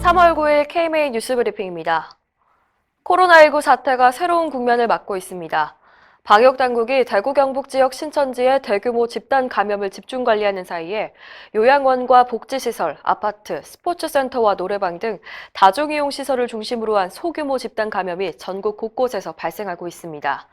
3월 9일 KMA 뉴스 브리핑입니다. 코로나19 사태가 새로운 국면을 맞고 있습니다. 방역당국이 대구 경북 지역 신천지에 대규모 집단 감염을 집중 관리하는 사이에 요양원과 복지시설, 아파트, 스포츠센터와 노래방 등 다중이용시설을 중심으로 한 소규모 집단 감염이 전국 곳곳에서 발생하고 있습니다.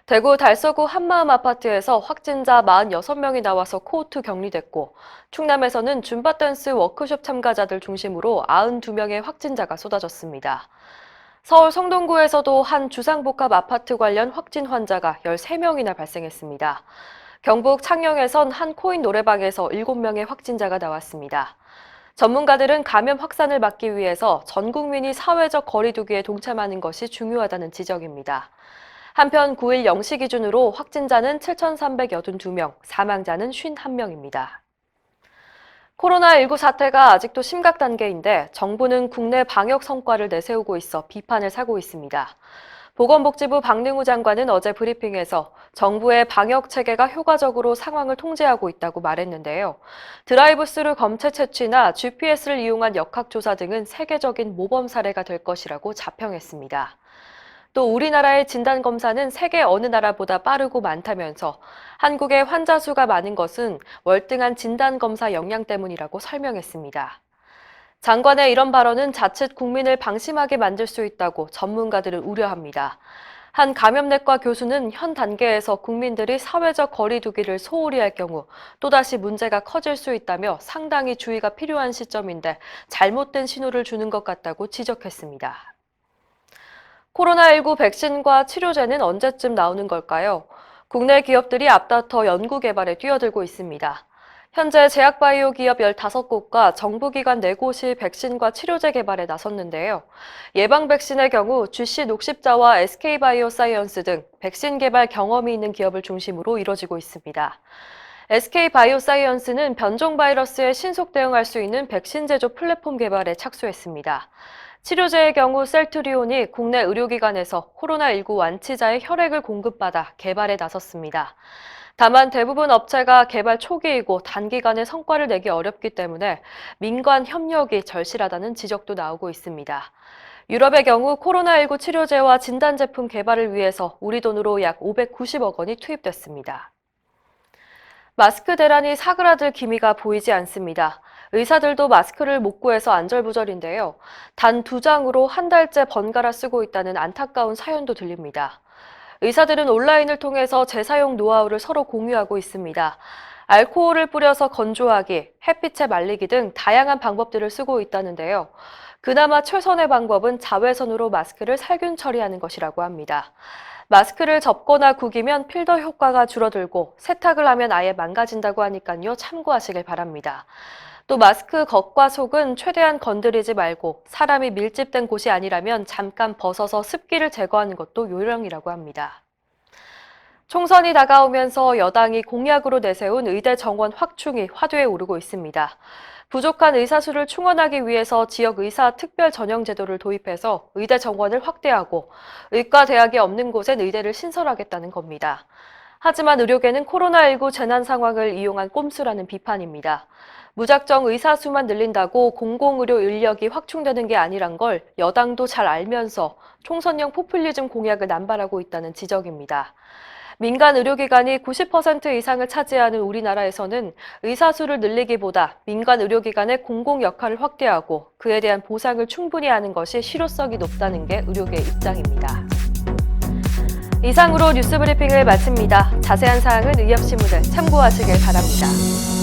대구 달서구 한마음 아파트에서 확진자 46명이 나와서 코호트 격리됐고, 충남에서는 줌바 댄스 워크숍 참가자들 중심으로 92명의 확진자가 쏟아졌습니다. 서울 성동구에서도 한 주상복합 아파트 관련 확진 환자가 13명이나 발생했습니다. 경북 창녕에선 한 코인 노래방에서 7명의 확진자가 나왔습니다. 전문가들은 감염 확산을 막기 위해서 전 국민이 사회적 거리 두기에 동참하는 것이 중요하다는 지적입니다. 한편 9일 0시 기준으로 확진자는 7,382명, 사망자는 51명입니다. 코로나19 사태가 아직도 심각 단계인데 정부는 국내 방역 성과를 내세우고 있어 비판을 사고 있습니다. 보건복지부 박능우 장관은 어제 브리핑에서 정부의 방역 체계가 효과적으로 상황을 통제하고 있다고 말했는데요. 드라이브스루 검체 채취나 GPS를 이용한 역학조사 등은 세계적인 모범 사례가 될 것이라고 자평했습니다. 또 우리나라의 진단검사는 세계 어느 나라보다 빠르고 많다면서 한국의 환자 수가 많은 것은 월등한 진단검사 역량 때문이라고 설명했습니다. 장관의 이런 발언은 자칫 국민을 방심하게 만들 수 있다고 전문가들은 우려합니다. 한 감염내과 교수는 현 단계에서 국민들이 사회적 거리 두기를 소홀히 할 경우 또다시 문제가 커질 수 있다며 상당히 주의가 필요한 시점인데 잘못된 신호를 주는 것 같다고 지적했습니다. 코로나19 백신과 치료제는 언제쯤 나오는 걸까요? 국내 기업들이 앞다퉈 연구 개발에 뛰어들고 있습니다. 현재 제약바이오 기업 15곳과 정부기관 4곳이 백신과 치료제 개발에 나섰는데요. 예방 백신의 경우 GC 녹십자와 SK바이오사이언스 등 백신 개발 경험이 있는 기업을 중심으로 이뤄지고 있습니다. SK바이오사이언스는 변종 바이러스에 신속 대응할 수 있는 백신 제조 플랫폼 개발에 착수했습니다. 치료제의 경우 셀트리온이 국내 의료기관에서 코로나19 완치자의 혈액을 공급받아 개발에 나섰습니다. 다만 대부분 업체가 개발 초기이고 단기간에 성과를 내기 어렵기 때문에 민관 협력이 절실하다는 지적도 나오고 있습니다. 유럽의 경우 코로나19 치료제와 진단제품 개발을 위해서 우리 돈으로 약 590억 원이 투입됐습니다. 마스크 대란이 사그라들 기미가 보이지 않습니다. 의사들도 마스크를 못 구해서 안절부절인데요. 단 2장으로 한 달째 번갈아 쓰고 있다는 안타까운 사연도 들립니다. 의사들은 온라인을 통해서 재사용 노하우를 서로 공유하고 있습니다. 알코올을 뿌려서 건조하기, 햇빛에 말리기 등 다양한 방법들을 쓰고 있다는데요. 그나마 최선의 방법은 자외선으로 마스크를 살균 처리하는 것이라고 합니다. 마스크를 접거나 구기면 필터 효과가 줄어들고 세탁을 하면 아예 망가진다고 하니까요. 참고하시길 바랍니다. 또 마스크 겉과 속은 최대한 건드리지 말고 사람이 밀집된 곳이 아니라면 잠깐 벗어서 습기를 제거하는 것도 요령이라고 합니다. 총선이 다가오면서 여당이 공약으로 내세운 의대 정원 확충이 화두에 오르고 있습니다. 부족한 의사 수를 충원하기 위해서 지역 의사 특별 전형 제도를 도입해서 의대 정원을 확대하고 의과 대학이 없는 곳엔 의대를 신설하겠다는 겁니다. 하지만 의료계는 코로나19 재난 상황을 이용한 꼼수라는 비판입니다. 무작정 의사 수만 늘린다고 공공의료 인력이 확충되는 게 아니란 걸 여당도 잘 알면서 총선용 포퓰리즘 공약을 남발하고 있다는 지적입니다. 민간 의료기관이 90% 이상을 차지하는 우리나라에서는 의사 수를 늘리기보다 민간 의료기관의 공공 역할을 확대하고 그에 대한 보상을 충분히 하는 것이 실효성이 높다는 게 의료계 입장입니다. 이상으로 뉴스 브리핑을 마칩니다. 자세한 사항은 의협신문을 참고하시길 바랍니다.